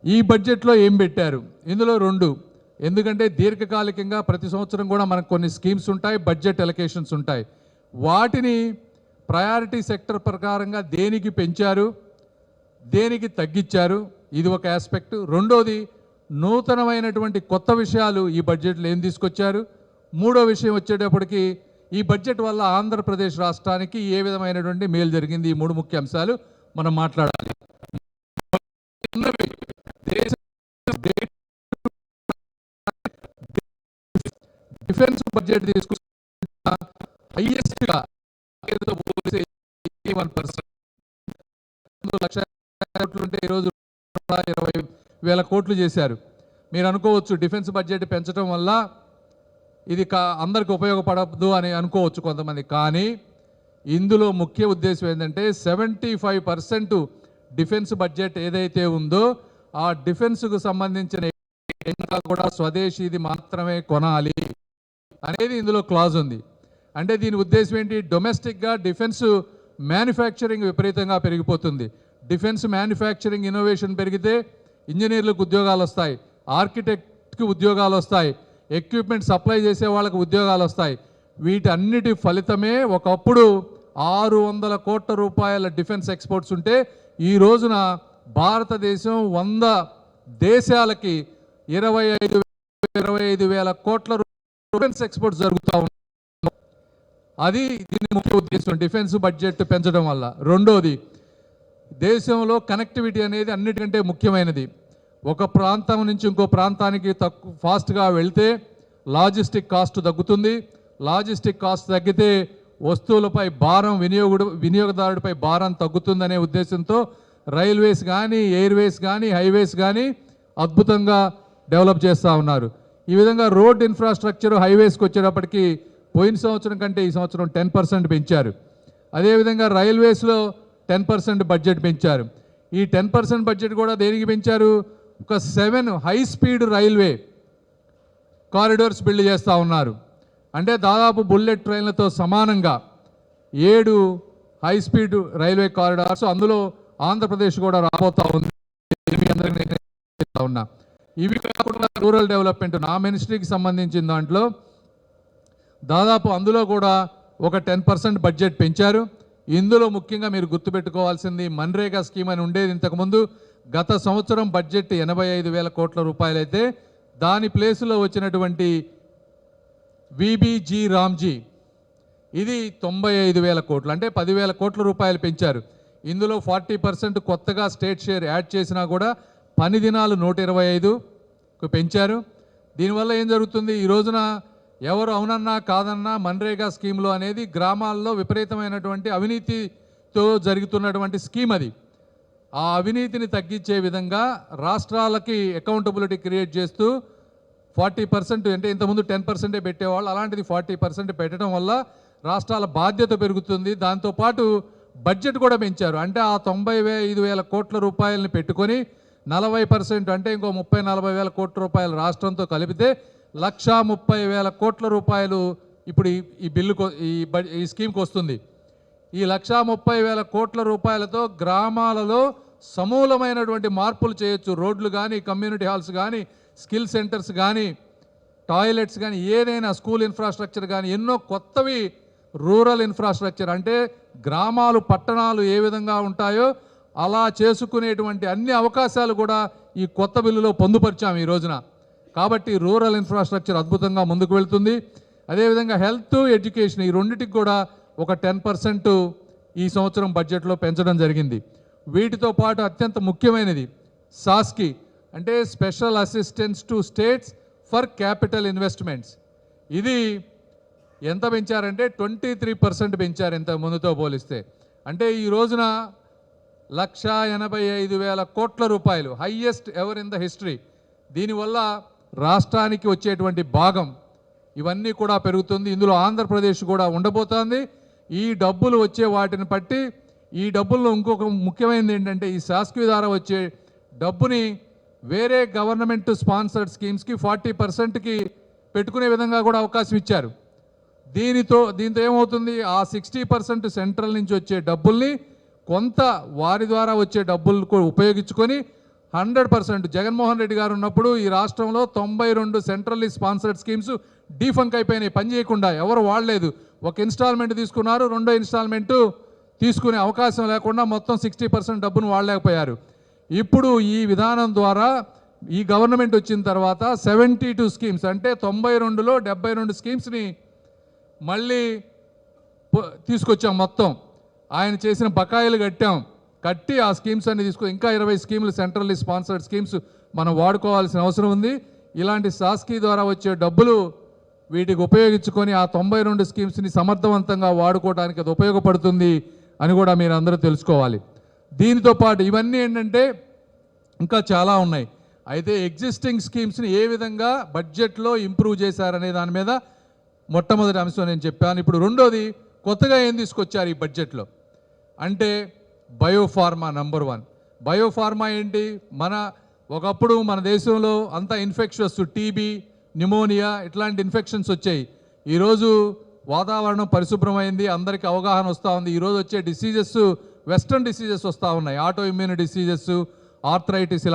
ఈ బడ్జెట్లో ఏం పెట్టారు? ఇందులో రెండు. ఎందుకంటే దీర్ఘకాలికంగా ప్రతి సంవత్సరం కూడా మనకు కొన్ని స్కీమ్స్ ఉంటాయి, బడ్జెట్ ఎలకేషన్స్ ఉంటాయి. వాటిని ప్రయారిటీ సెక్టర్ ప్రకారంగా దేనికి పెంచారు, దేనికి తగ్గించారు, ఇది ఒక ఆస్పెక్ట్. రెండోది, నూతనమైనటువంటి కొత్త విషయాలు ఈ బడ్జెట్లో ఏం తీసుకొచ్చారు. మూడో విషయం వచ్చేటప్పటికి ఈ బడ్జెట్ వల్ల ఆంధ్రప్రదేశ్ రాష్ట్రానికి ఏ విధమైనటువంటి మేలు జరిగింది. ఈ మూడు ముఖ్య అంశాలు మనం మాట్లాడాలి. డిఫెన్స్ బడ్జెట్ తీసుకున్న హైయెస్ట్గా 1% లక్ష కోట్లు ఉంటే ఈరోజు 20,000 కోట్లు చేశారు. మీరు అనుకోవచ్చు డిఫెన్స్ బడ్జెట్ పెంచడం వల్ల ఇది అందరికి ఉపయోగపడదు అని అనుకోవచ్చు కొంతమంది. కానీ ఇందులో ముఖ్య ఉద్దేశం ఏంటంటే 75% డిఫెన్స్ బడ్జెట్ ఏదైతే ఉందో ఆ డిఫెన్స్కు సంబంధించిన కూడా స్వదేశీది మాత్రమే కొనాలి అనేది ఇందులో క్లాజ్ ఉంది. అంటే దీని ఉద్దేశం ఏంటి? డొమెస్టిక్గా డిఫెన్స్ మ్యానుఫ్యాక్చరింగ్ విపరీతంగా పెరిగిపోతుంది. డిఫెన్స్ మ్యానుఫ్యాక్చరింగ్ ఇన్నోవేషన్ పెరిగితే ఇంజనీర్లకు ఉద్యోగాలు వస్తాయి, ఆర్కిటెక్ట్కి ఉద్యోగాలు వస్తాయి, ఎక్విప్మెంట్ సప్లై చేసే వాళ్ళకి ఉద్యోగాలు వస్తాయి. వీటన్నిటి ఫలితమే ఒకప్పుడు 600 కోట్ల రూపాయల డిఫెన్స్ ఎక్స్పోర్ట్స్ ఉంటే ఈ రోజున భారతదేశం 100 దేశాలకి 25,000 కోట్ల డిఫెన్స్ ఎక్స్పోర్ట్స్ జరుగుతూ ఉన్నాయి. అది దీని ముఖ్య ఉద్దేశం, డిఫెన్స్ బడ్జెట్ పెంచడం వల్ల. రెండోది, దేశంలో కనెక్టివిటీ అనేది అన్నిటికంటే ముఖ్యమైనది. ఒక ప్రాంతం నుంచి ఇంకో ప్రాంతానికి ఫాస్ట్గా వెళ్తే లాజిస్టిక్ కాస్ట్ తగ్గుతుంది. లాజిస్టిక్ కాస్ట్ తగ్గితే వస్తువులపై భారం, వినియోగదారుడిపై భారం తగ్గుతుందనే ఉద్దేశంతో రైల్వేస్ కానీ, ఎయిర్వేస్ కానీ, హైవేస్ కానీ అద్భుతంగా డెవలప్ చేస్తూ ఉన్నారు. ఈ విధంగా రోడ్ ఇన్ఫ్రాస్ట్రక్చర్ హైవేస్కి వచ్చేటప్పటికి పోయిన సంవత్సరం కంటే ఈ సంవత్సరం 10% పెంచారు. అదేవిధంగా రైల్వేస్లో 10% బడ్జెట్ పెంచారు. ఈ 10% బడ్జెట్ కూడా దేనికి పెంచారు? ఒక 7 high speed railway corridors build చేస్తూ ఉన్నారు. అంటే దాదాపు బుల్లెట్ ట్రైన్లతో సమానంగా 7 హై స్పీడ్ రైల్వే కారిడార్స్, అందులో ఆంధ్రప్రదేశ్ కూడా రాబోతూ ఉంది. ఉన్నా ఇవి కాకుండా రూరల్ డెవలప్మెంట్ నా మినిస్ట్రీకి సంబంధించిన దాంట్లో దాదాపు అందులో కూడా ఒక 10% బడ్జెట్ పెంచారు. ఇందులో ముఖ్యంగా మీరు గుర్తుపెట్టుకోవాల్సింది మన్రేగా స్కీమ్ అని ఉండేది ఇంతకుముందు. గత సంవత్సరం బడ్జెట్ 85,000 కోట్ల రూపాయలైతే దాని ప్లేసులో వచ్చినటువంటి విబిజీ రామ్జీ ఇది 95,000 కోట్లు, అంటే 10,000 కోట్ల రూపాయలు పెంచారు. ఇందులో 40% కొత్తగా స్టేట్ షేర్ యాడ్ చేసినా కూడా పని దినాలు 125కు పెంచారు. దీనివల్ల ఏం జరుగుతుంది? ఈ రోజున ఎవరు అవునన్నా కాదన్నా మన్రేగా స్కీమ్లో అనేది గ్రామాల్లో విపరీతమైనటువంటి అవినీతితో జరుగుతున్నటువంటి స్కీమ్ అది. ఆ అవినీతిని తగ్గించే విధంగా రాష్ట్రాలకి అకౌంటబిలిటీ క్రియేట్ చేస్తూ 40%, అంటే ఇంతకుముందు 10% పెట్టేవాళ్ళు, అలాంటిది 40% పెట్టడం వల్ల రాష్ట్రాల బాధ్యత పెరుగుతుంది. దాంతోపాటు బడ్జెట్ కూడా పెంచారు. అంటే ఆ 95,000 కోట్ల రూపాయలని పెట్టుకొని 40%, అంటే ఇంకో 30,000-40,000 కోట్ల రూపాయలు రాష్ట్రంతో కలిపితే 130,000 కోట్ల రూపాయలు ఇప్పుడు ఈ బిల్లుకు ఈ స్కీమ్కి వస్తుంది. ఈ 130,000 కోట్ల రూపాయలతో గ్రామాలలో సమూలమైనటువంటి మార్పులు చేయొచ్చు. రోడ్లు కానీ, కమ్యూనిటీ హాల్స్ కానీ, స్కిల్ సెంటర్స్ కానీ, టాయిలెట్స్ కానీ, ఏదైనా స్కూల్ ఇన్ఫ్రాస్ట్రక్చర్ కానీ, ఎన్నో కొత్తవి రూరల్ ఇన్ఫ్రాస్ట్రక్చర్, అంటే గ్రామాలు పట్టణాలు ఏ విధంగా ఉంటాయో అలా చేసుకునేటువంటి అన్ని అవకాశాలు కూడా ఈ కొత్త బిల్లులో పొందుపరిచాము ఈ రోజున. కాబట్టి రూరల్ ఇన్ఫ్రాస్ట్రక్చర్ అద్భుతంగా ముందుకు వెళ్తుంది. అదేవిధంగా హెల్త్, ఎడ్యుకేషన్ ఈ రెండింటికి కూడా ఒక 10% ఈ సంవత్సరం బడ్జెట్లో పెంచడం జరిగింది. వీటితో పాటు అత్యంత ముఖ్యమైనది సాస్కి, అంటే special assistance to states for capital investments. ఇది ఎంత పెంచారంటే 23% పెంచారు ఇంత ముందుతో పోలిస్తే. అంటే ఈ రోజున 185,000 కోట్ల రూపాయలు, highest ever in the history. దీనివల్ల రాష్ట్రానికి వచ్చేటువంటి భాగం ఇవన్నీ కూడా పెరుగుతుంది. ఇందులో ఆంధ్రప్రదేశ్ కూడా ఉండబోతోంది. ఈ డబ్బులు వచ్చే వాటిని బట్టి ఈ డబ్బుల్లో ఇంకొక ముఖ్యమైనది ఏంటంటే ఈ శాస్త్రీ ద్వారా వచ్చే డబ్బుని వేరే గవర్నమెంట్ స్పాన్సర్డ్ స్కీమ్స్కి 40%కి పెట్టుకునే విధంగా కూడా అవకాశం ఇచ్చారు. దీంతో ఏమవుతుంది? ఆ 60% సెంట్రల్ నుంచి వచ్చే డబ్బుల్ని కొంత వారి ద్వారా వచ్చే డబ్బులు ఉపయోగించుకొని 100% జగన్మోహన్ రెడ్డి గారు ఉన్నప్పుడు ఈ రాష్ట్రంలో 92 సెంట్రల్లీ స్పాన్సర్డ్ స్కీమ్స్ డీఫంక్ అయిపోయినాయి, పని చేయకుండా ఎవరు వాడలేదు. ఒక ఇన్స్టాల్మెంట్ తీసుకున్నారు, రెండో ఇన్స్టాల్మెంటు తీసుకునే అవకాశం లేకుండా మొత్తం 60% డబ్బును వాడలేకపోయారు. ఇప్పుడు ఈ విధానం ద్వారా ఈ గవర్నమెంట్ వచ్చిన తర్వాత 72 స్కీమ్స్ అంటే 92లో 72 స్కీమ్స్ని మళ్ళీ తీసుకొచ్చాం. మొత్తం ఆయన చేసిన బకాయిలు కట్టి ఆ స్కీమ్స్ అన్ని ఇంకా 20 స్కీములు సెంట్రల్లీ స్పాన్సర్డ్ స్కీమ్స్ మనం వాడుకోవాల్సిన అవసరం ఉంది. ఇలాంటి సాస్కీ ద్వారా వచ్చే డబ్బులు వీటికి ఉపయోగించుకొని ఆ 92 స్కీమ్స్ని సమర్థవంతంగా వాడుకోవడానికి అది ఉపయోగపడుతుంది అని కూడా మీరు అందరూ తెలుసుకోవాలి. దీనితో పాటు ఇవన్నీ ఏంటంటే ఇంకా చాలా ఉన్నాయి. అయితే ఎగ్జిస్టింగ్ స్కీమ్స్ని ఏ విధంగా బడ్జెట్లో ఇంప్రూవ్ చేశారనే దాని మీద మొట్టమొదటి అంశం నేను చెప్పాను. ఇప్పుడు రెండోది కొత్తగా ఏం తీసుకొచ్చారు ఈ బడ్జెట్లో అంటే బయోఫార్మా. నంబర్ 1 బయోఫార్మా ఏంటి? ఒకప్పుడు మన దేశంలో అంతా ఇన్ఫెక్షన్స్, టీబీ, న్యూమోనియా ఇట్లాంటి ఇన్ఫెక్షన్స్ వచ్చాయి. ఈరోజు వాతావరణం పరిశుభ్రమైంది, అందరికీ అవగాహన వస్తూ ఉంది. ఈరోజు వచ్చే డిసీజెస్ వెస్ట్రన్ డిసీజెస్ వస్తూ ఉన్నాయి, ఆటో ఇమ్యూన్ డిసీజెస్, ఆర్థరైటిస్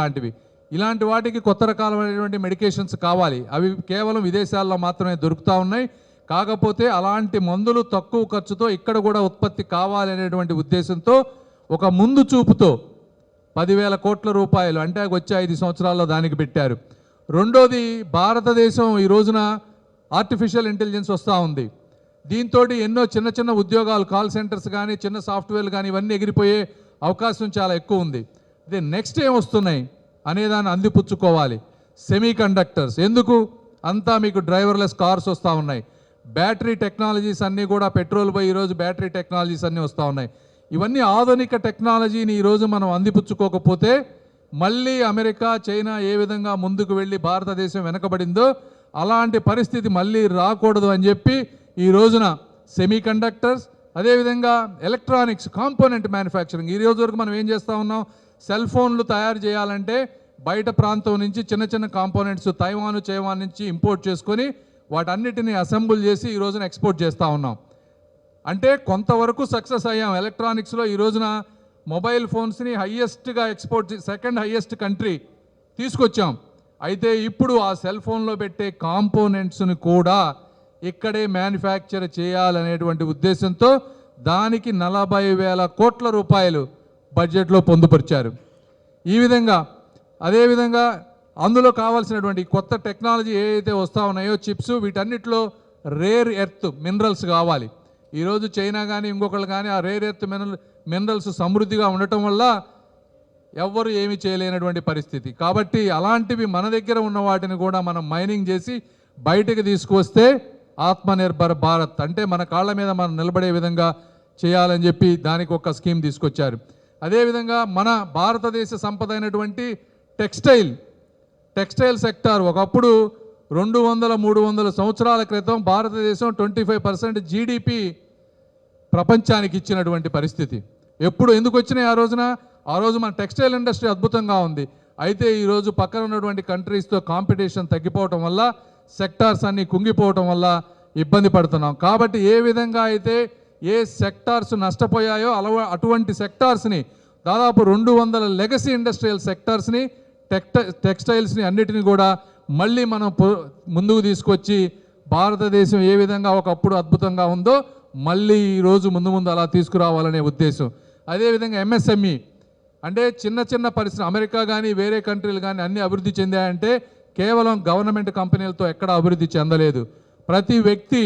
ఇలాంటి వాటికి కొత్త రకాలైనటువంటి మెడికేషన్స్ కావాలి. అవి కేవలం విదేశాల్లో మాత్రమే దొరుకుతూ ఉన్నాయి. కాకపోతే అలాంటి మందులు తక్కువ ఖర్చుతో ఇక్కడ కూడా ఉత్పత్తి కావాలి అనేటువంటి ఉద్దేశంతో ఒక ముందు చూపుతో 10,000 కోట్ల రూపాయలు అంటే వచ్చే 5 సంవత్సరాల్లో దానికి పెట్టారు. రెండోది భారతదేశం ఈ రోజున ఆర్టిఫిషియల్ ఇంటెలిజెన్స్ వస్తూ ఉంది. దీంతో ఎన్నో చిన్న చిన్న ఉద్యోగాలు, కాల్ సెంటర్స్ కానీ చిన్న సాఫ్ట్వేర్లు కానీ ఇవన్నీ ఎగిరిపోయే అవకాశం చాలా ఎక్కువ ఉంది. అదే నెక్స్ట్ ఏం వస్తున్నాయి అనేదాన్ని అందిపుచ్చుకోవాలి. సెమీ కండక్టర్స్ ఎందుకు? అంతా మీకు డ్రైవర్లెస్ కార్స్ వస్తూ ఉన్నాయి. బ్యాటరీ టెక్నాలజీస్ అన్నీ కూడా పెట్రోల్ పోయి ఈరోజు బ్యాటరీ టెక్నాలజీస్ అన్నీ వస్తూ ఉన్నాయి. ఇవన్నీ ఆధునిక టెక్నాలజీని ఈరోజు మనం అందిపుచ్చుకోకపోతే మళ్ళీ అమెరికా, చైనా ఏ విధంగా ముందుకు వెళ్ళి భారతదేశం వెనకబడిందో అలాంటి పరిస్థితి మళ్ళీ రాకూడదు అని చెప్పి ఈ రోజున సెమీ కండక్టర్స్, అదేవిధంగా ఎలక్ట్రానిక్స్ కాంపోనెంట్ మ్యానుఫ్యాక్చరింగ్. ఈ రోజు వరకు మనం ఏం చేస్తూ ఉన్నాం? సెల్ ఫోన్లు తయారు చేయాలంటే బయట ప్రాంతం నుంచి చిన్న చిన్న కాంపోనెంట్స్ చైవాన్ నుంచి ఇంపోర్ట్ చేసుకొని వాటన్నిటిని అసెంబుల్ చేసి ఈ రోజున ఎక్స్పోర్ట్ చేస్తూ ఉన్నాం. అంటే కొంతవరకు సక్సెస్ అయ్యాం. ఎలక్ట్రానిక్స్లో ఈ రోజున మొబైల్ ఫోన్స్ని హయ్యెస్ట్గా ఎక్స్పోర్ట్, సెకండ్ హయ్యెస్ట్ కంట్రీ తీసుకొచ్చాం. అయితే ఇప్పుడు ఆ సెల్ ఫోన్లో పెట్టే కాంపోనెంట్స్ని కూడా ఇక్కడే మ్యానుఫ్యాక్చర్ చేయాలనేటువంటి ఉద్దేశంతో దానికి 40,000 కోట్ల రూపాయలు బడ్జెట్లో పొందుపరిచారు. ఈ విధంగా అదేవిధంగా అందులో కావాల్సినటువంటి కొత్త టెక్నాలజీ ఏవైతే వస్తూ ఉన్నాయో చిప్స్, వీటన్నిటిలో రేర్ ఎర్త్ మినరల్స్ కావాలి. ఈరోజు చైనా కానీ ఇంకొకళ్ళు కానీ ఆ రేర్ ఎర్త్ మినరల్స్ సమృద్ధిగా ఉండటం వల్ల ఎవ్వరు ఏమీ చేయలేనటువంటి పరిస్థితి. కాబట్టి అలాంటివి మన దగ్గర ఉన్న వాటిని కూడా మనం మైనింగ్ చేసి బయటకు తీసుకువస్తే ఆత్మనిర్భర్ భారత్ అంటే మన కాళ్ళ మీద మనం నిలబడే విధంగా చేయాలని చెప్పి దానికి ఒక స్కీమ్ తీసుకొచ్చారు. అదేవిధంగా మన భారతదేశ సంపద అయినటువంటి టెక్స్టైల్ సెక్టార్ ఒకప్పుడు 200-300 సంవత్సరాల క్రితం భారతదేశం 25% జీడిపి ప్రపంచానికి ఇచ్చినటువంటి పరిస్థితి. ఎందుకు వచ్చినాయి ఆ రోజు మన టెక్స్టైల్ ఇండస్ట్రీ అద్భుతంగా ఉంది. అయితే ఈరోజు పక్కన ఉన్నటువంటి కంట్రీస్తో కాంపిటీషన్ తగ్గిపోవటం వల్ల సెక్టార్స్ అన్నీ కుంగిపోవటం వల్ల ఇబ్బంది పడుతున్నాం. కాబట్టి ఏ విధంగా అయితే ఏ సెక్టార్స్ నష్టపోయాయో అటువంటి సెక్టార్స్ని దాదాపు 200 లెగసీ ఇండస్ట్రియల్ సెక్టార్స్ని, టెక్స్టైల్స్ని అన్నిటిని కూడా మళ్ళీ మనం ముందుకు తీసుకొచ్చి భారతదేశం ఏ విధంగా ఒకప్పుడు అద్భుతంగా ఉందో మళ్ళీ ఈరోజు ముందు అలా తీసుకురావాలనే ఉద్దేశం. అదేవిధంగా ఎంఎస్ఎంఈ అంటే చిన్న పరిశ్రమ, అమెరికా కానీ వేరే కంట్రీలు కానీ అన్నీ అభివృద్ధి చెందాయంటే కేవలం గవర్నమెంట్ కంపెనీలతో ఎక్కడ అభివృద్ధి చెందలేదు. ప్రతి వ్యక్తి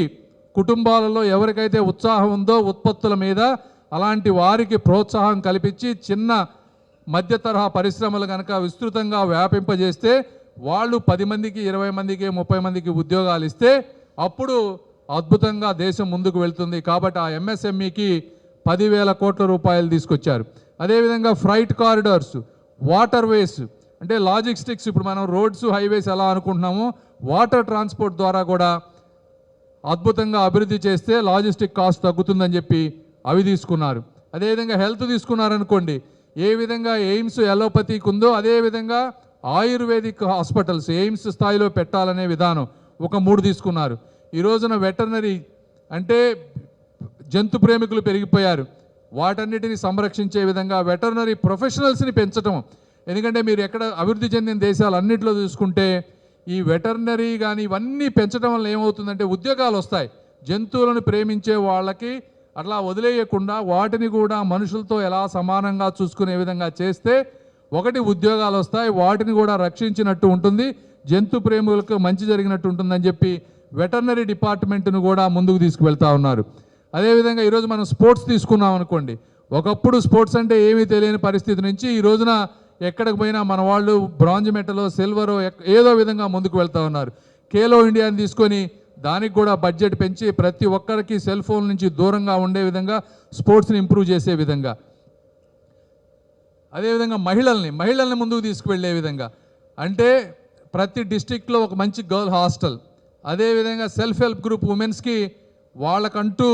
కుటుంబాలలో ఎవరికైతే ఉత్సాహం ఉందో ఉత్పత్తుల మీద అలాంటి వారికి ప్రోత్సాహం కల్పించి చిన్న మధ్య తరహా పరిశ్రమలు కనుక విస్తృతంగా వ్యాపింపజేస్తే వాళ్ళు 10 మందికి, 20 మందికి, 30 మందికి ఉద్యోగాలు ఇస్తే అప్పుడు అద్భుతంగా దేశం ముందుకు వెళ్తుంది. కాబట్టి ఆ ఎంఎస్ఎంఈకి 10,000 కోట్ల రూపాయలు తీసుకొచ్చారు. అదేవిధంగా ఫ్రైట్ కారిడార్స్, వాటర్ వేస్ అంటే లాజిస్టిక్స్, ఇప్పుడు మనం రోడ్స్, హైవేస్ ఎలా అనుకుంటున్నామో వాటర్ ట్రాన్స్పోర్ట్ ద్వారా కూడా అద్భుతంగా అభివృద్ధి చేస్తే లాజిస్టిక్ కాస్ట్ తగ్గుతుందని చెప్పి అవి తీసుకున్నారు. అదేవిధంగా హెల్త్ తీసుకున్నారనుకోండి, ఏ విధంగా ఎయిమ్స్ ఎలోపతికి ఉందో అదేవిధంగా ఆయుర్వేదిక్ హాస్పిటల్స్ ఎయిమ్స్ స్థాయిలో పెట్టాలనే విధానం ఒక 3 తీసుకున్నారు. ఈ రోజున వెటర్నరీ అంటే జంతు ప్రేమికులు పెరిగిపోయారు, వాటన్నిటిని సంరక్షించే విధంగా వెటర్నరీ ప్రొఫెషనల్స్ని పెంచడం, ఎందుకంటే మీరు ఎక్కడ అభివృద్ధి చెందిన దేశాలు అన్నింటిలో చూసుకుంటే ఈ వెటర్నరీ కానీ ఇవన్నీ పెంచడం వల్ల ఏమవుతుందంటే ఉద్యోగాలు వస్తాయి. జంతువులను ప్రేమించే వాళ్ళకి అట్లా వదిలేయకుండా వాటిని కూడా మనుషులతో ఎలా సమానంగా చూసుకునే విధంగా చేస్తే ఒకటి ఉద్యోగాలు వస్తాయి, వాటిని కూడా రక్షించినట్టు ఉంటుంది, జంతు ప్రేమికులకు మంచి జరిగినట్టు ఉంటుందని చెప్పి వెటర్నరీ డిపార్ట్మెంట్ను కూడా ముందుకు తీసుకువెళ్తా ఉన్నారు. అదేవిధంగా ఈరోజు మనం స్పోర్ట్స్ తీసుకున్నాం అనుకోండి, ఒకప్పుడు స్పోర్ట్స్ అంటే ఏమీ తెలియని పరిస్థితి నుంచి ఈ రోజున ఎక్కడికి పోయినా మన వాళ్ళు బ్రాంజ్ మెటలో సిల్వరో ఏదో విధంగా ముందుకు వెళ్తూ ఉన్నారు. ఖేలో ఇండియాని తీసుకొని దానికి కూడా బడ్జెట్ పెంచి ప్రతి ఒక్కరికి సెల్ ఫోన్ నుంచి దూరంగా ఉండే విధంగా స్పోర్ట్స్ని ఇంప్రూవ్ చేసే విధంగా, అదేవిధంగా మహిళల్ని ముందుకు తీసుకువెళ్ళే విధంగా, అంటే ప్రతి డిస్టిక్లో ఒక మంచి గర్ల్ హాస్టల్, అదేవిధంగా సెల్ఫ్ హెల్ప్ గ్రూప్ ఉమెన్స్కి వాళ్ళకంటూ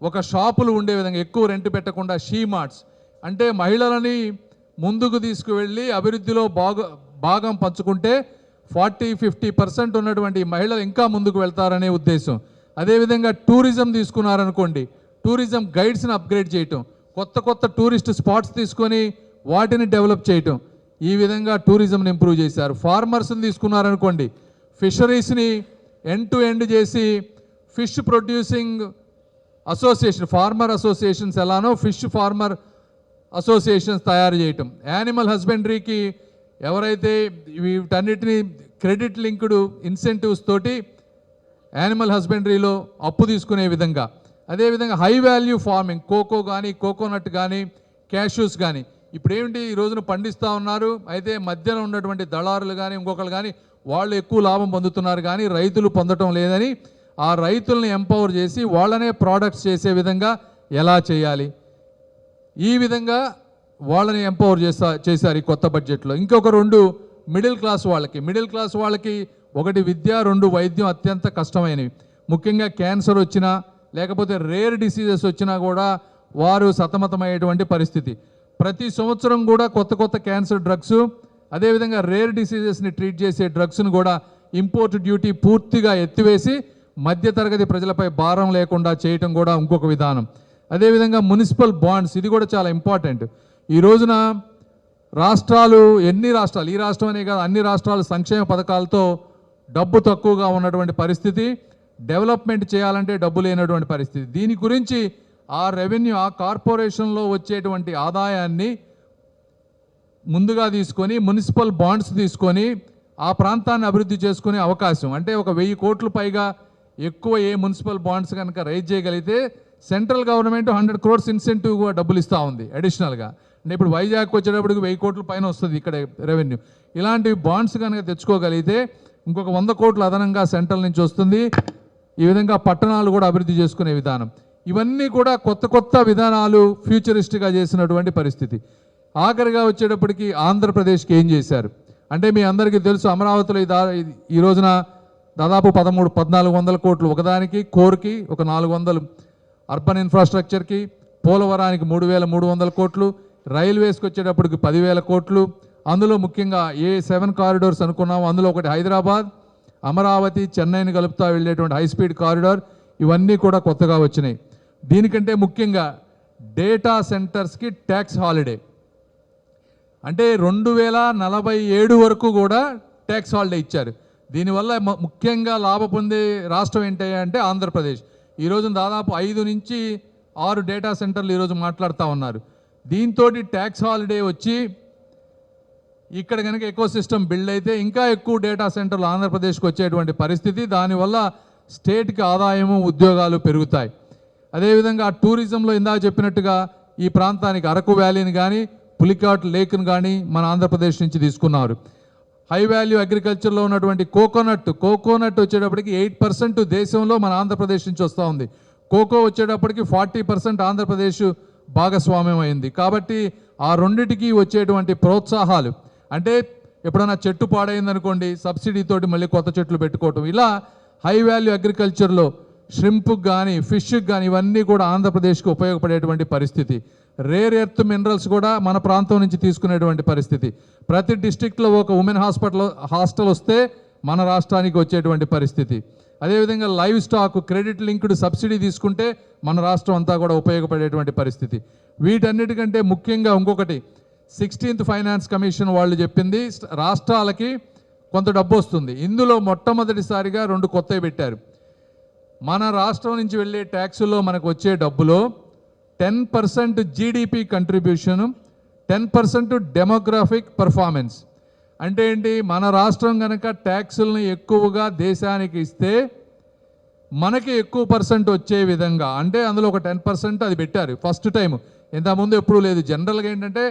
ఒక షాపులు ఉండే విధంగా ఎక్కువ రెంట్ పెట్టకుండా షీ మార్ట్స్, అంటే మహిళలని ముందుకు తీసుకువెళ్ళి అభివృద్ధిలో భాగం పంచుకుంటే 40-50% ఉన్నటువంటి మహిళలు ఇంకా ముందుకు వెళ్తారనే ఉద్దేశం. అదేవిధంగా టూరిజం తీసుకున్నారనుకోండి, టూరిజం గైడ్స్ని అప్గ్రేడ్ చేయటం, కొత్త టూరిస్ట్ స్పాట్స్ తీసుకొని వాటిని డెవలప్ చేయటం, ఈ విధంగా టూరిజంని ఇంప్రూవ్ చేశారు. ఫార్మర్స్ని తీసుకున్నారనుకోండి, ఫిషరీస్ని ఎండ్ టు ఎండ్ చేసి fish producing association, farmer associations ఎలానో ఫిష్ ఫార్మర్ అసోసియేషన్స్ తయారు చేయటం, యానిమల్ హస్బెండరీకి ఎవరైతే వీటన్నిటిని క్రెడిట్ లింక్డ్ ఇన్సెంటివ్స్ తోటి యానిమల్ హస్బెండరీలో అప్పు తీసుకునే విధంగా, అదేవిధంగా హై వాల్యూ ఫార్మింగ్, కోకో కానీ కోకోనట్ కానీ క్యాష్యూస్ కానీ ఇప్పుడు ఏమిటి ఈ రోజున పండిస్తూ ఉన్నారు, అయితే మధ్యలో ఉన్నటువంటి దళారులు కానీ ఇంకొకరు కానీ వాళ్ళు ఎక్కువ లాభం పొందుతున్నారు కానీ రైతులు పొందటం లేదని ఆ రైతుల్ని ఎంపవర్ చేసి వాళ్ళనే ప్రోడక్ట్స్ చేసే విధంగా ఎలా చేయాలి, ఈ విధంగా వాళ్ళని ఎంపవర్ చేశారు ఈ కొత్త బడ్జెట్లో. ఇంకొక 2 మిడిల్ క్లాస్ వాళ్ళకి ఒకటి విద్య, 2 వైద్యం అత్యంత కష్టమైనవి. ముఖ్యంగా క్యాన్సర్ వచ్చినా లేకపోతే రేర్ డిసీజెస్ వచ్చినా కూడా వారు సతమతమయ్యేటువంటి పరిస్థితి. ప్రతి సంవత్సరం కూడా కొత్త క్యాన్సర్ డ్రగ్స్, అదేవిధంగా రేర్ డిసీజెస్ని ట్రీట్ చేసే డ్రగ్స్ను కూడా ఇంపోర్ట్ డ్యూటీ పూర్తిగా ఎత్తివేసి మధ్యతరగతి ప్రజలపై భారం లేకుండా చేయటం కూడా ఇంకొక విధానం. అదేవిధంగా మున్సిపల్ బాండ్స్, ఇది కూడా చాలా ఇంపార్టెంట్. ఈ రోజున రాష్ట్రాలు, ఈ రాష్ట్రం అనే కాదు అన్ని రాష్ట్రాలు సంక్షేమ పథకాలతో డబ్బు తక్కువగా ఉన్నటువంటి పరిస్థితి, డెవలప్మెంట్ చేయాలంటే డబ్బు లేనటువంటి పరిస్థితి. దీని గురించి ఆ రెవెన్యూ, ఆ కార్పొరేషన్లో వచ్చేటువంటి ఆదాయాన్ని ముందుగా తీసుకొని మున్సిపల్ బాండ్స్ తీసుకొని ఆ ప్రాంతాన్ని అభివృద్ధి చేసుకునే అవకాశం, అంటే ఒక 1000 కోట్ల పైగా ఎక్కువ ఏ మున్సిపల్ బాండ్స్ కనుక రైజ్ చేయగలిగితే సెంట్రల్ గవర్నమెంట్ 100 crores ఇన్సెంటివ్గా డబ్బులు ఇస్తూ ఉంది అడిషనల్గా. అంటే ఇప్పుడు వైజాగ్ వచ్చేటప్పటికి 1000 కోట్ల పైన వస్తుంది ఇక్కడ రెవెన్యూ. ఇలాంటివి బాండ్స్ కనుక తెచ్చుకోగలిగితే ఇంకొక 100 కోట్లు అదనంగా సెంట్రల్ నుంచి వస్తుంది. ఈ విధంగా పట్టణాలు కూడా అభివృద్ధి చేసుకునే విధానం, ఇవన్నీ కూడా కొత్త విధానాలు ఫ్యూచరిస్ట్గా చేసినటువంటి పరిస్థితి. ఆఖరిగా వచ్చేటప్పటికి ఆంధ్రప్రదేశ్కి ఏం చేశారు అంటే మీ అందరికీ తెలుసు, అమరావతిలో ఈ రోజున దాదాపు 1300-1400 కోట్లు ఒకదానికి కోర్కి, ఒక 400 అర్బన్ ఇన్ఫ్రాస్ట్రక్చర్కి, పోలవరానికి 3300 కోట్లు, రైల్వేస్కి వచ్చేటప్పటికి 10,000 కోట్లు. అందులో ముఖ్యంగా A7 కారిడోర్స్ అనుకున్నాము, అందులో ఒకటి హైదరాబాద్, అమరావతి, చెన్నైని కలుపుతా వెళ్ళేటువంటి హై స్పీడ్ కారిడార్, ఇవన్నీ కూడా కొత్తగా వచ్చినాయి. దీనికంటే ముఖ్యంగా డేటా సెంటర్స్కి ట్యాక్స్ హాలిడే, అంటే 2047 వరకు కూడా ట్యాక్స్ హాలిడే ఇచ్చారు. దీనివల్ల ముఖ్యంగా లాభ పొందే రాష్ట్రం ఏంటి అంటే ఆంధ్రప్రదేశ్. ఈరోజు దాదాపు 5 నుంచి 6 డేటా సెంటర్లు ఈరోజు మాట్లాడుతూ ఉన్నారు. దీంతో ట్యాక్స్ హాలిడే వచ్చి ఇక్కడ కనుక ఎకో సిస్టమ్ బిల్డ్ అయితే ఇంకా ఎక్కువ డేటా సెంటర్లు ఆంధ్రప్రదేశ్కి వచ్చేటువంటి పరిస్థితి. దానివల్ల స్టేట్కి ఆదాయము, ఉద్యోగాలు పెరుగుతాయి. అదేవిధంగా టూరిజంలో ఇందాక చెప్పినట్టుగా ఈ ప్రాంతానికి అరకు వ్యాలీని కానీ పులికాట్ లేక్ను కానీ మన ఆంధ్రప్రదేశ్ నుంచి తీసుకున్నారు. హై వాల్యూ అగ్రికల్చర్లో ఉన్నటువంటి కోకోనట్ వచ్చేటప్పటికి 8% దేశంలో మన ఆంధ్రప్రదేశ్ నుంచి వస్తూ ఉంది. కోకో వచ్చేటప్పటికి 40% ఆంధ్రప్రదేశ్ భాగస్వామ్యం అయింది. కాబట్టి ఆ రెండిటికి వచ్చేటువంటి ప్రోత్సాహాలు, అంటే ఎప్పుడైనా చెట్టు పాడైందనుకోండి సబ్సిడీతోటి మళ్ళీ కొత్త చెట్లు పెట్టుకోవటం, ఇలా హై వాల్యూ అగ్రికల్చర్లో ష్రింప్కి కానీ ఫిష్కి కానీ ఇవన్నీ కూడా ఆంధ్రప్రదేశ్కి ఉపయోగపడేటువంటి పరిస్థితి. రేర్ ఎర్త్ మినరల్స్ కూడా మన ప్రాంతం నుంచి తీసుకునేటువంటి పరిస్థితి. ప్రతి డిస్ట్రిక్ట్లో ఒక ఉమెన్ హాస్టల్ వస్తే మన రాష్ట్రానికి వచ్చేటువంటి పరిస్థితి. అదేవిధంగా live stock credit linked subsidy తీసుకుంటే మన రాష్ట్రం అంతా కూడా ఉపయోగపడేటువంటి పరిస్థితి. వీటన్నిటికంటే ముఖ్యంగా ఇంకొకటి, 16th ఫైనాన్స్ కమిషన్ వాళ్ళు చెప్పింది రాష్ట్రాలకి కొంత డబ్బు వస్తుంది. ఇందులో మొట్టమొదటిసారిగా 2 కొత్తవి పెట్టారు. మన రాష్ట్రం నుంచి వెళ్ళే ట్యాక్సుల్లో మనకు వచ్చే డబ్బులో 10% జీడిపి కంట్రిబ్యూషను, 10% డెమోగ్రాఫిక్ పర్ఫార్మెన్స్. అంటే ఏంటి, మన రాష్ట్రం కనుక ట్యాక్సులను ఎక్కువగా దేశానికి ఇస్తే మనకి ఎక్కువ పర్సెంట్ వచ్చే విధంగా, అంటే అందులో ఒక 10% అది పెట్టారు ఫస్ట్ టైం. ఇంతకుముందు ఎప్పుడూ లేదు. జనరల్గా ఏంటంటే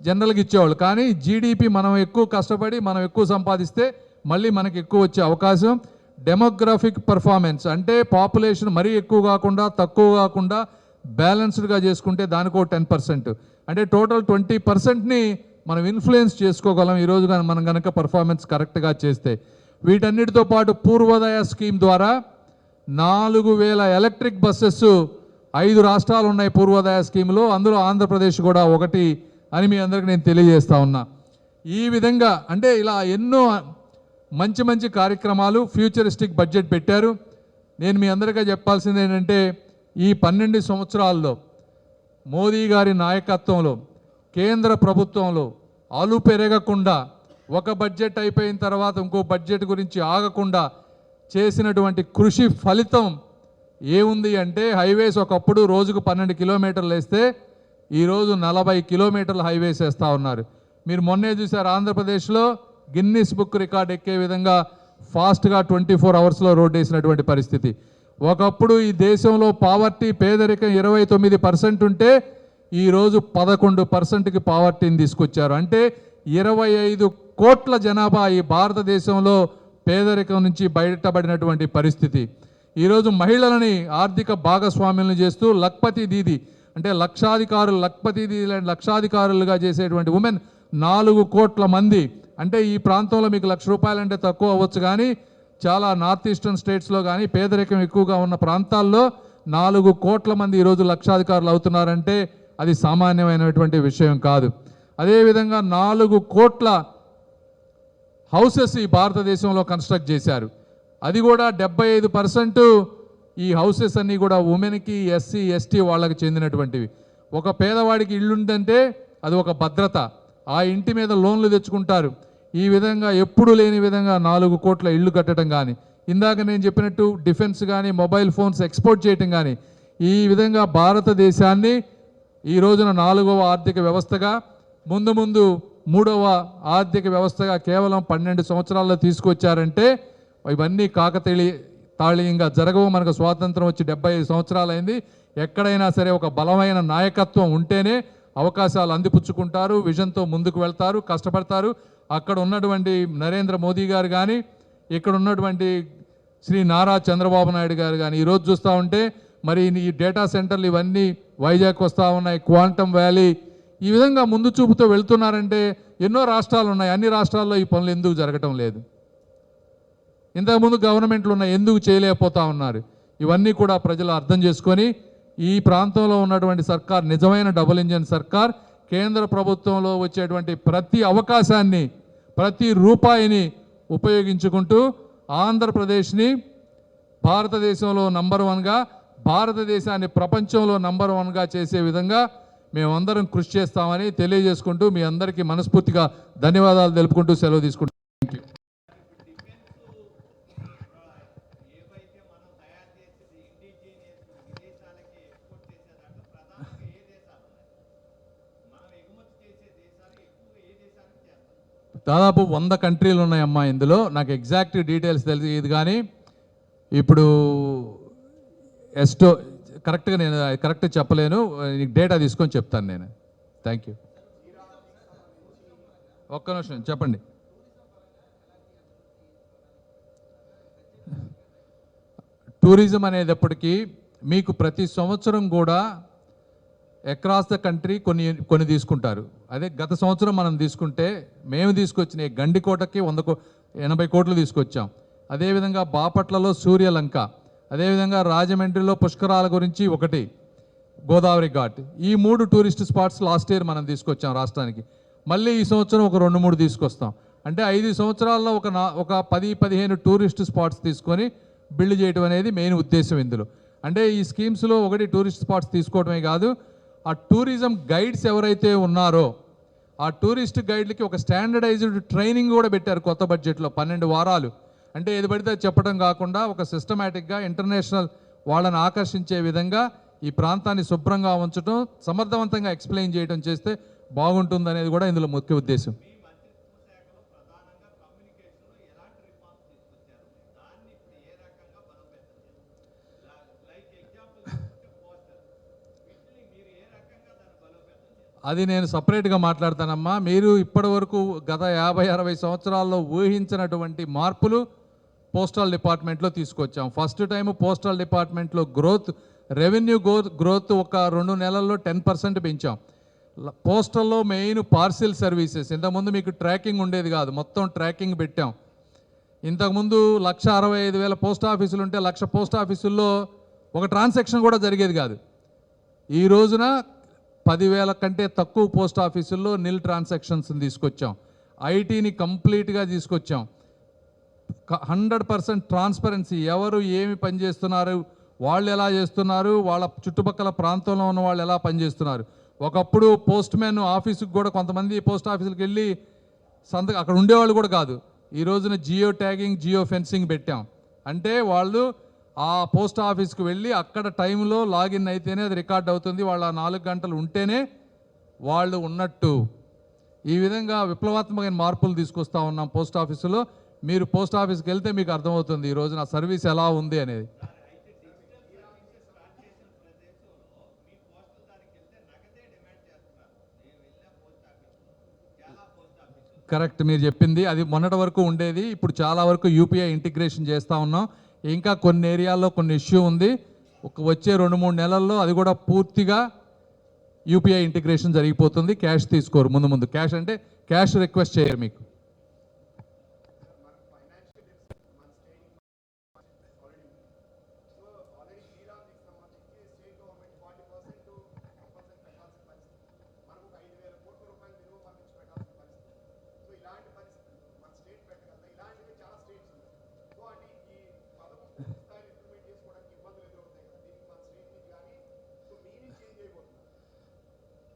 జనరల్గా ఇచ్చేవాళ్ళు, కానీ జీడిపి మనం ఎక్కువ కష్టపడి మనం ఎక్కువ సంపాదిస్తే మళ్ళీ మనకి ఎక్కువ వచ్చే అవకాశం. డెమోగ్రాఫిక్ పర్ఫార్మెన్స్ అంటే పాపులేషన్ మరీ ఎక్కువ కాకుండా తక్కువ కాకుండా బ్యాలెన్స్డ్గా చేసుకుంటే దానికో 10%, అంటే టోటల్ 20%ని మనం ఇన్ఫ్లుయెన్స్ చేసుకోగలం ఈరోజు మనం కనుక పర్ఫార్మెన్స్ కరెక్ట్గా చేస్తే. వీటన్నిటితో పాటు పూర్వోదయ స్కీమ్ ద్వారా 4000 ఎలక్ట్రిక్ బస్సెస్ 5 రాష్ట్రాలు ఉన్నాయి పూర్వోదయ స్కీమ్లో, అందులో ఆంధ్రప్రదేశ్ కూడా ఒకటి అని మీ అందరికీ నేను తెలియజేస్తా ఉన్నా. ఈ విధంగా అంటే ఇలా ఎన్నో మంచి మంచి కార్యక్రమాలు, ఫ్యూచరిస్టిక్ బడ్జెట్ పెట్టారు. నేను మీ అందరికీ చెప్పాల్సింది ఏంటంటే ఈ 12 సంవత్సరాల్లో మోదీ గారి నాయకత్వంలో కేంద్ర ప్రభుత్వంలో అలు పెరగకుండా, ఒక బడ్జెట్ అయిపోయిన తర్వాత ఇంకో బడ్జెట్ గురించి ఆగకుండా చేసినటువంటి కృషి ఫలితం ఏముంది అంటే, హైవేస్ ఒకప్పుడు రోజుకు 12 కిలోమీటర్లు వేస్తే ఈరోజు 40 కిలోమీటర్ల హైవేస్ వేస్తూ ఉన్నారు. మీరు మొన్నే చూశారు ఆంధ్రప్రదేశ్లో గిన్నిస్ బుక్ రికార్డ్ ఎక్కే విధంగా ఫాస్ట్గా 24 అవర్స్లో రోడ్ వేసినటువంటి పరిస్థితి. ఒకప్పుడు ఈ దేశంలో పావర్టీ, పేదరికం 29% ఉంటే ఈరోజు 11%కి పావర్టీని తీసుకొచ్చారు. అంటే 25 కోట్ల జనాభా ఈ భారతదేశంలో పేదరికం నుంచి బయటపడినటువంటి పరిస్థితి. ఈరోజు మహిళలని ఆర్థిక భాగస్వామ్యాలను చేస్తూ లఖ్పతి దీది అంటే లఖ్పతి దీది లక్షాధికారులుగా చేసేటువంటి ఉమెన్ 4 కోట్ల మంది. అంటే ఈ ప్రాంతంలో మీకు ₹1,00,000 అంటే తక్కువ అవ్వచ్చు, కానీ చాలా నార్త్ ఈస్టర్న్ స్టేట్స్లో కానీ పేదరికం ఎక్కువగా ఉన్న ప్రాంతాల్లో 4 కోట్ల మంది ఈరోజు లక్షాధికారులు అవుతున్నారంటే అది సామాన్యమైనటువంటి విషయం కాదు. అదేవిధంగా 4 కోట్ల హౌసెస్ ఈ భారతదేశంలో కన్స్ట్రక్ట్ చేశారు. అది కూడా 75% ఈ హౌసెస్ అన్నీ కూడా ఉమెన్కి, ఎస్సీ, ఎస్టీ వాళ్ళకి చెందినటువంటివి. ఒక పేదవాడికి ఇల్లు ఉందంటే అది ఒక భద్రత. ఆ ఇంటి మీద లోన్లు తెచ్చుకుంటారు. ఈ విధంగా ఎప్పుడు లేని విధంగా 4 కోట్ల ఇళ్ళు కట్టడం కానీ, ఇందాక నేను చెప్పినట్టు డిఫెన్స్ కానీ, మొబైల్ ఫోన్స్ ఎక్స్పోర్ట్ చేయటం కానీ, ఈ విధంగా భారతదేశాన్ని ఈ రోజున 4వ ఆర్థిక వ్యవస్థగా, ముందు 3వ ఆర్థిక వ్యవస్థగా కేవలం 12 సంవత్సరాల్లో తీసుకొచ్చారంటే ఇవన్నీ తాళీయంగా జరగవు. మనకు స్వాతంత్రం వచ్చి 75 సంవత్సరాలైంది. ఎక్కడైనా సరే ఒక బలమైన నాయకత్వం ఉంటేనే అవకాశాలు అందిపుచ్చుకుంటారు, విజన్తో ముందుకు వెళ్తారు, కష్టపడతారు. అక్కడ ఉన్నటువంటి నరేంద్ర మోదీ గారు కానీ, ఇక్కడ ఉన్నటువంటి శ్రీ నారా చంద్రబాబు నాయుడు గారు కానీ ఈరోజు చూస్తూ ఉంటే మరి ఈ డేటా సెంటర్లు ఇవన్నీ వైజాగ్ వస్తూ ఉన్నాయి, క్వాంటమ్ వ్యాలీ, ఈ విధంగా ముందు చూపుతో వెళ్తున్నారంటే ఎన్నో రాష్ట్రాలు ఉన్నాయి. అన్ని రాష్ట్రాల్లో ఈ పనులు ఎందుకు జరగటం లేదు? ఇంతకుముందు గవర్నమెంట్లు ఉన్నాయి, ఎందుకు చేయలేకపోతా ఉన్నారు? ఇవన్నీ కూడా ప్రజలు అర్థం చేసుకొని ఈ ప్రాంతంలో ఉన్నటువంటి సర్కార్ నిజమైన డబుల్ ఇంజిన్ సర్కార్. కేంద్ర ప్రభుత్వంలో వచ్చేటువంటి ప్రతి అవకాశాన్ని, ప్రతి రూపాయిని ఉపయోగించుకుంటూ ఆంధ్రప్రదేశ్ని భారతదేశంలో నంబర్ 1గా, భారతదేశాన్ని ప్రపంచంలో నంబర్ 1గా చేసే విధంగా మేమందరం కృషి చేస్తామని తెలియజేసుకుంటూ మీ అందరికీ మనస్ఫూర్తిగా ధన్యవాదాలు తెలుపుకుంటూ సెలవు తీసుకుంటాం. Thank you. దాదాపు 100 కంట్రీలు ఉన్నాయమ్మా ఇందులో. నాకు ఎగ్జాక్ట్ డీటెయిల్స్ తెలియదు, కానీ ఇప్పుడు కరెక్ట్గా నేను కరెక్ట్ చెప్పలేను. డేటా తీసుకొని చెప్తాను నేను. Thank you. ఒక్క నిమిషం చెప్పండి. టూరిజం అనేటప్పటికీ మీకు ప్రతి సంవత్సరం కూడా అక్రాస్ ద కంట్రీ కొన్ని తీసుకుంటారు. అదే గత సంవత్సరం మనం తీసుకుంటే మేము తీసుకొచ్చిన గండికోటకి 80 కోట్లు తీసుకొచ్చాం. అదేవిధంగా బాపట్లలో సూర్యలంక, అదేవిధంగా రాజమండ్రిలో పుష్కరాల గురించి ఒకటి, గోదావరి ఘాట్, ఈ 3 టూరిస్ట్ స్పాట్స్ లాస్ట్ ఇయర్ మనం తీసుకొచ్చాం రాష్ట్రానికి. మళ్ళీ ఈ సంవత్సరం ఒక 2-3 తీసుకొస్తాం. అంటే 5 సంవత్సరాల్లో ఒక 10-15 టూరిస్ట్ స్పాట్స్ తీసుకొని బిల్డ్ చేయడం అనేది మెయిన్ ఉద్దేశం ఇందులో. అంటే ఈ స్కీమ్స్లో ఒకటి టూరిస్ట్ స్పాట్స్ తీసుకోవడమే కాదు, ఆ టూరిజం గైడ్స్ ఎవరైతే ఉన్నారో ఆ టూరిస్ట్ గైడ్లకి ఒక స్టాండర్డైజ్డ్ ట్రైనింగ్ కూడా పెట్టారు కొత్త బడ్జెట్లో 12 వారాలు. అంటే ఏది పడితే అది చెప్పడం కాకుండా ఒక సిస్టమేటిక్గా ఇంటర్నేషనల్ వాళ్ళని ఆకర్షించే విధంగా ఈ ప్రాంతాన్ని శుభ్రంగా ఉంచడం, సమర్థవంతంగా ఎక్స్ప్లెయిన్ చేయడం చేస్తే బాగుంటుంది అనేది కూడా ఇందులో ముఖ్య ఉద్దేశం. అది నేను సపరేట్గా మాట్లాడతానమ్మా. మీరు ఇప్పటి వరకు గత 50-60 సంవత్సరాల్లో ఊహించినటువంటి మార్పులు పోస్టల్ డిపార్ట్మెంట్లో తీసుకొచ్చాం. ఫస్ట్ టైం పోస్టల్ డిపార్ట్మెంట్లో రెవెన్యూ గ్రోత్ ఒక 2 నెలల్లో 10% పెంచాం. పోస్టల్లో మెయిన్ పార్సిల్ సర్వీసెస్, ఇంతకుముందు మీకు ట్రాకింగ్ ఉండేది కాదు, మొత్తం ట్రాకింగ్ పెట్టాం. ఇంతకుముందు 1,65,000 పోస్ట్ ఆఫీసులు ఉంటే 1,00,000 పోస్ట్ ఆఫీసుల్లో ఒక ట్రాన్సాక్షన్ కూడా జరిగేది కాదు. ఈ రోజున 10,000 కంటే తక్కువ పోస్ట్ ఆఫీసుల్లో నిల్ ట్రాన్సాక్షన్స్ తీసుకొచ్చాం. ఐటీని కంప్లీట్గా తీసుకొచ్చాం. 100% ట్రాన్స్పరెన్సీ, ఎవరు ఏమి పనిచేస్తున్నారు, వాళ్ళు ఎలా చేస్తున్నారు, వాళ్ళ చుట్టుపక్కల ప్రాంతంలో ఉన్న వాళ్ళు ఎలా పనిచేస్తున్నారు. ఒకప్పుడు పోస్ట్ మ్యాన్ ఆఫీసుకి కూడా కొంతమంది పోస్ట్ ఆఫీసులకు వెళ్ళి అక్కడ ఉండేవాళ్ళు కూడా కాదు. ఈ రోజున జియో ట్యాగింగ్, జియో ఫెన్సింగ్ పెట్టాం. అంటే వాళ్ళు ఆ పోస్ట్ ఆఫీస్కి వెళ్ళి అక్కడ టైంలో లాగిన్ అయితేనే అది రికార్డ్ అవుతుంది, వాళ్ళ 4 గంటలు ఉంటేనే వాళ్ళు ఉన్నట్టు. ఈ విధంగా విప్లవాత్మకమైన మార్పులు తీసుకొస్తా ఉన్నాం పోస్ట్ ఆఫీసులో. మీరు పోస్ట్ ఆఫీస్కి వెళ్తే మీకు అర్థమవుతుంది ఈ రోజున సర్వీస్ ఎలా ఉంది అనేది. కరెక్ట్ మీరు చెప్పింది, అది మొన్నటి వరకు ఉండేది, ఇప్పుడు చాలా వరకు యూపీఐ ఇంటిగ్రేషన్ చేస్తూ ఉన్నాం. ఇంకా కొన్ని ఏరియాల్లో కొన్ని ఇష్యూ ఉంది, వచ్చే 2-3 నెలల్లో అది కూడా పూర్తిగా యూపీఐ ఇంటిగ్రేషన్ జరిగిపోతుంది. క్యాష్ తీసుకోరు, ముందు క్యాష్ అంటే క్యాష్ రిక్వెస్ట్ చేయరు మీకు.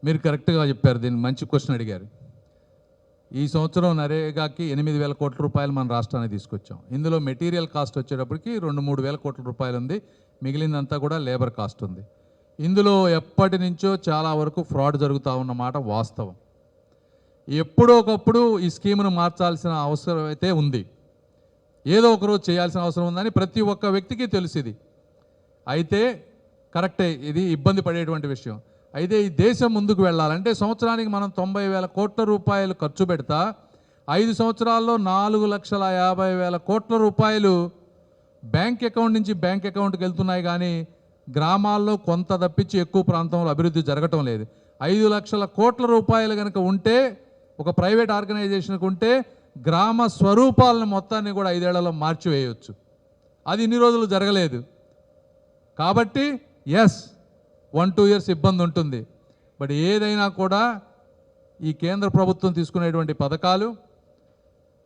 మీరు కరెక్ట్గా చెప్పారు, దీన్ని మంచి క్వశ్చన్ అడిగారు. ఈ సంవత్సరం నరేగాకి 8,000 కోట్ల రూపాయలు మన రాష్ట్రానికి తీసుకొచ్చాం. ఇందులో మెటీరియల్ కాస్ట్ వచ్చేటప్పటికి 2-3 వేల కోట్ల రూపాయలు ఉంది, మిగిలిందంతా కూడా లేబర్ కాస్ట్ ఉంది. ఇందులో ఎప్పటి నుంచో చాలా వరకు ఫ్రాడ్ జరుగుతూ ఉన్నమాట వాస్తవం. ఎప్పుడో ఒకప్పుడు ఈ స్కీమును మార్చాల్సిన అవసరం అయితే ఉంది, ఏదో ఒకరోజు చేయాల్సిన అవసరం ఉందని ప్రతి ఒక్క వ్యక్తికి తెలిసింది. అయితే కరెక్టే, ఇది ఇబ్బంది పడేటువంటి విషయం. అయితే ఈ దేశం ముందుకు వెళ్ళాలంటే సంవత్సరానికి మనం 90,000 కోట్ల రూపాయలు ఖర్చు పెడతా 5 సంవత్సరాల్లో 4,50,000 కోట్ల రూపాయలు బ్యాంక్ అకౌంట్ నుంచి బ్యాంక్ అకౌంట్కి వెళ్తున్నాయి, కానీ గ్రామాల్లో కొంత తప్పించి ఎక్కువ ప్రాంతంలో అభివృద్ధి జరగటం లేదు. 5 లక్షల కోట్ల రూపాయలు కనుక ఉంటే, ఒక ప్రైవేట్ ఆర్గనైజేషన్కి ఉంటే, గ్రామ స్వరూపాలను మొత్తాన్ని కూడా 5 ఏళ్లలో మార్చివేయవచ్చు. అది ఇన్ని రోజులు జరగలేదు. కాబట్టి 1-2 ఇయర్స్ ఇబ్బంది ఉంటుంది. బట్ ఏదైనా కూడా ఈ కేంద్ర ప్రభుత్వం తీసుకునేటువంటి పథకాలు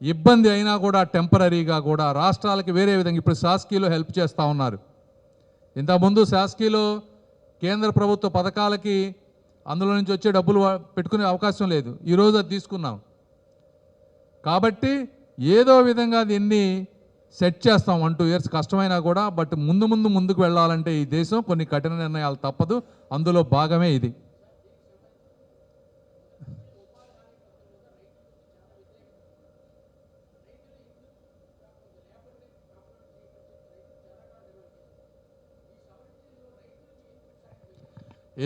ఇబ్బంది అయినా కూడా టెంపరీగా కూడా రాష్ట్రాలకి వేరే విధంగా ఇప్పుడు శాస్కీలో హెల్ప్ చేస్తూ ఉన్నారు. ఇంతకుముందు శాస్కీలో కేంద్ర ప్రభుత్వ పథకాలకి అందులో నుంచి వచ్చే డబ్బులు పెట్టుకునే అవకాశం లేదు, ఈరోజు అది తీసుకున్నాం. కాబట్టి ఏదో విధంగా దీన్ని సెట్ చేస్తాం. 1-2 ఇయర్స్ కష్టమైనా కూడా, బట్ ముందుకు వెళ్ళాలంటే ఈ దేశం కొన్ని కఠిన నిర్ణయాలు తప్పదు, అందులో భాగమే ఇది.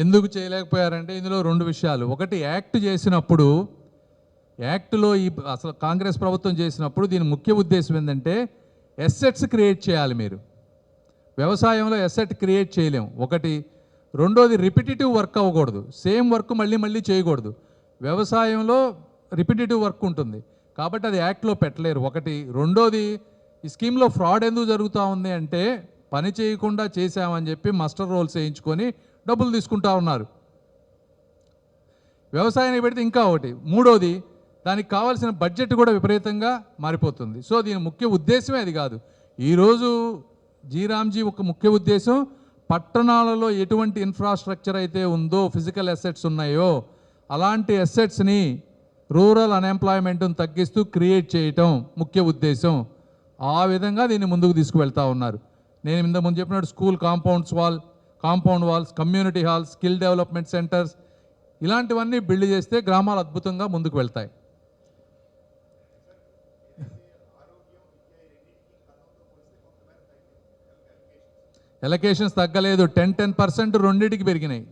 ఎందుకు చేయలేకపోయారంటే ఇందులో 2 విషయాలు. ఒకటి, యాక్ట్ చేసినప్పుడు, యాక్ట్లో అసలు కాంగ్రెస్ ప్రభుత్వం చేసినప్పుడు దీని ముఖ్య ఉద్దేశం ఏంటంటే ఎసెట్స్ క్రియేట్ చేయాలి. మీరు వ్యవసాయంలో ఎసెట్ క్రియేట్ చేయలేము, ఒకటి. రెండోది, రిపిటేటివ్ వర్క్ అవ్వకూడదు, సేమ్ వర్క్ మళ్ళీ చేయకూడదు. వ్యవసాయంలో రిపిటేటివ్ వర్క్ ఉంటుంది కాబట్టి అది యాక్ట్లో పెట్టలేరు, ఒకటి. రెండోది, ఈ స్కీమ్లో ఫ్రాడ్ ఎందుకు జరుగుతూ ఉంది అంటే పని చేయకుండా చేశామని చెప్పి మస్టర్ రోల్స్ వేయించుకొని డబ్బులు తీసుకుంటా ఉన్నారు. వ్యవసాయానికి పెడితే ఇంకా ఒకటి. మూడోది, దానికి కావాల్సిన బడ్జెట్ కూడా విపరీతంగా మారిపోతుంది. సో దీని ముఖ్య ఉద్దేశమే అది కాదు. ఈరోజు జీరామ్జీ ఒక ముఖ్య ఉద్దేశం, పట్టణాలలో ఎటువంటి ఇన్ఫ్రాస్ట్రక్చర్ అయితే ఉందో, ఫిజికల్ అసెట్స్ ఉన్నాయో అలాంటి అసెట్స్ని రూరల్ అన్ఎంప్లాయ్మెంట్ను తగ్గిస్తూ క్రియేట్ చేయటం ముఖ్య ఉద్దేశం. ఆ విధంగా దీన్ని ముందుకు తీసుకువెళ్తా ఉన్నారు. నేను ఇంతకుముందు చెప్పినట్టు school compound walls, community halls, skill development centres ఇలాంటివన్నీ బిల్డ్ చేస్తే గ్రామాలు అద్భుతంగా ముందుకు వెళ్తాయి. ఎలకేషన్స్ తగ్గలేదు, 10% రెండింటికి పెరిగినాయి.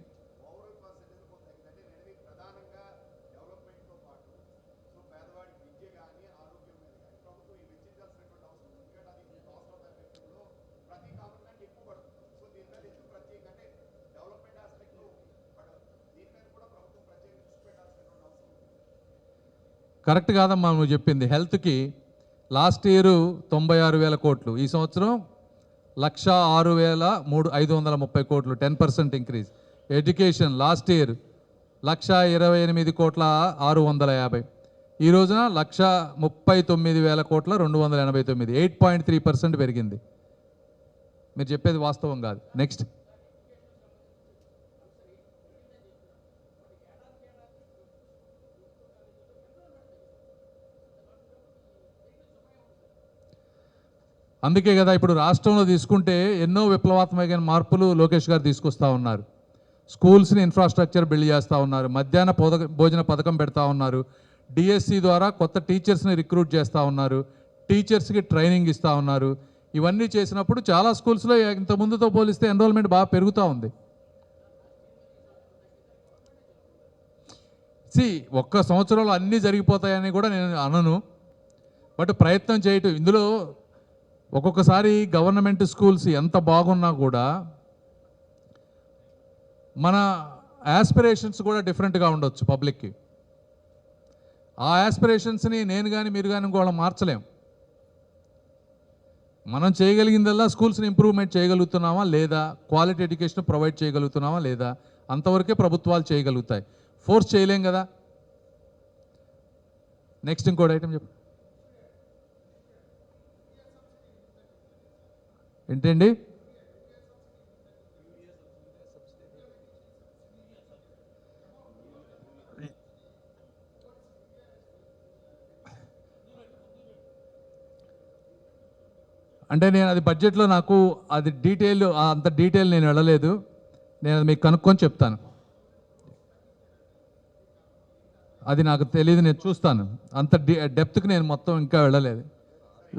కరెక్ట్ కాదమ్మా నువ్వు చెప్పింది. హెల్త్కి లాస్ట్ ఇయర్ 96,000 కోట్లు, ఈ సంవత్సరం 106,530 కోట్లు, 10% ఇంక్రీజ్. ఎడ్యుకేషన్ లాస్ట్ ఇయర్ 128,650,000, ఈ రోజున 139,289, 8.3% పెరిగింది. మీరు చెప్పేది వాస్తవం కాదు. నెక్స్ట్ అందుకే కదా ఇప్పుడు రాష్ట్రంలో తీసుకుంటే ఎన్నో విప్లవాత్మకమైన మార్పులు లోకేష్ గారు తీసుకొస్తా ఉన్నారు. స్కూల్స్ని ఇన్ఫ్రాస్ట్రక్చర్ బిల్డ్ చేస్తూ ఉన్నారు, మధ్యాహ్న భోజన పథకం పెడతా ఉన్నారు, డిఎస్సి ద్వారా కొత్త టీచర్స్ని రిక్రూట్ చేస్తూ ఉన్నారు, టీచర్స్కి ట్రైనింగ్ ఇస్తూ ఉన్నారు. ఇవన్నీ చేసినప్పుడు చాలా స్కూల్స్లో ఇంత ముందుతో పోలిస్తే ఎన్రోల్మెంట్ బాగా పెరుగుతూ ఉంది. ఒక్క సంవత్సరంలో అన్నీ జరిగిపోతాయని కూడా నేను అనను, బట్ ప్రయత్నం చేయటం. ఇందులో ఒక్కొక్కసారి గవర్నమెంట్ స్కూల్స్ ఎంత బాగున్నా కూడా మన యాస్పిరేషన్స్ కూడా డిఫరెంట్గా ఉండొచ్చు పబ్లిక్కి. ఆ యాస్పిరేషన్స్ని నేను కానీ మీరు కానీ కూడా మార్చలేం. మనం చేయగలిగిందల్లా స్కూల్స్ని ఇంప్రూవ్మెంట్ చేయగలుగుతున్నామా లేదా, క్వాలిటీ ఎడ్యుకేషన్ ప్రొవైడ్ చేయగలుగుతున్నామా లేదా, అంతవరకే ప్రభుత్వాలు చేయగలుగుతాయి, ఫోర్స్ చేయలేం కదా. నెక్స్ట్ ఇంకోటి ఐటమ్ చెప్పు. ఏంటండి? అంటే నేను అది బడ్జెట్లో నాకు అది అంత డీటెయిల్ నేను వెళ్ళలేదు, నేను అది మీకు కనుక్కొని చెప్తాను. అది నాకు తెలియదు, నేను చూస్తాను. అంత డెప్త్కి నేను మొత్తం ఇంకా వెళ్ళలేదు.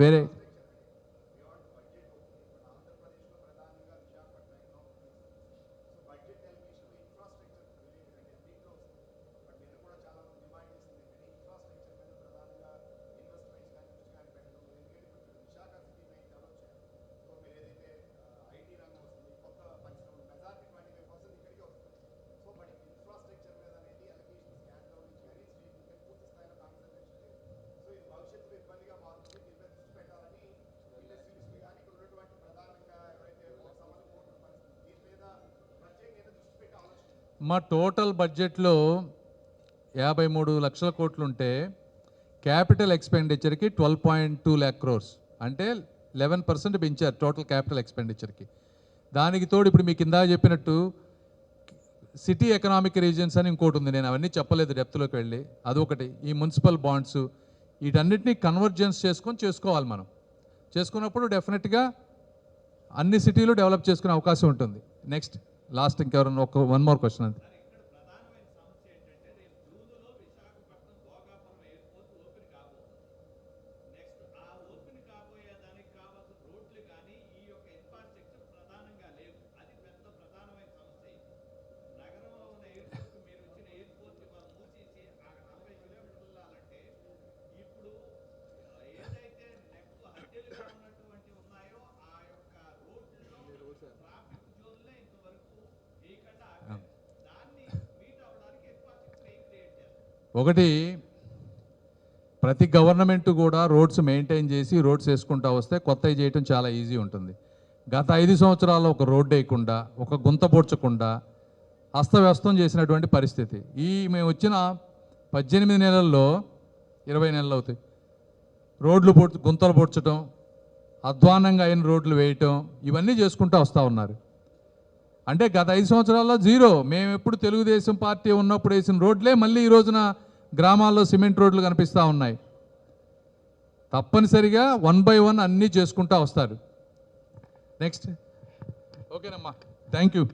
వేరే మా టోటల్ బడ్జెట్లో 53 లక్షల కోట్లు ఉంటే క్యాపిటల్ ఎక్స్పెండిచర్కి 12.2 lakh crores, అంటే 11% పెంచారు టోటల్ క్యాపిటల్ ఎక్స్పెండిచర్కి. దానికి తోడు ఇప్పుడు మీకు ఇందాక చెప్పినట్టు సిటీ ఎకనామిక్ రీజన్స్ అని ఇంకోటి ఉంది, నేను అవన్నీ చెప్పలేదు డెప్త్లోకి వెళ్ళి. అదొకటి, ఈ మున్సిపల్ బాండ్స్, వీటన్నిటిని కన్వర్జెన్స్ చేసుకోవాలి. మనం చేసుకున్నప్పుడు డెఫినెట్గా అన్ని సిటీలు డెవలప్ చేసుకునే అవకాశం ఉంటుంది. నెక్స్ట్ లాస్ట్ ఇంకెవరన్నా వన్ మోర్ క్వశ్చన్ అంతే. ఒకటి, ప్రతి గవర్నమెంట్ కూడా రోడ్స్ మెయింటైన్ చేసి రోడ్స్ వేసుకుంటూ వస్తే కొత్తవి చేయటం చాలా ఈజీ ఉంటుంది. గత 5 సంవత్సరాల్లో ఒక రోడ్డు వేయకుండా, ఒక గుంత పొడ్చకుండా అస్తవ్యస్తం చేసినటువంటి పరిస్థితి. మేము వచ్చిన 18 నెలల్లో 20 నెలలు అవుతాయి, గుంతలు పొడ్చడం, అధ్వానంగా అయిన రోడ్లు వేయటం, ఇవన్నీ చేసుకుంటూ వస్తూ ఉన్నారు. అంటే గత 5 సంవత్సరాల్లో జీరో. మేము ఎప్పుడు తెలుగుదేశం పార్టీ ఉన్నప్పుడు వేసిన రోడ్లే మళ్ళీ ఈ రోజున గ్రామాల్లో సిమెంట్ రోడ్లు కనిపిస్తూ ఉన్నాయి. తప్పనిసరిగా 1 by 1 అన్నీ చేసుకుంటూ వస్తారు. నెక్స్ట్. ఓకేనమ్మా, థ్యాంక్ యూ.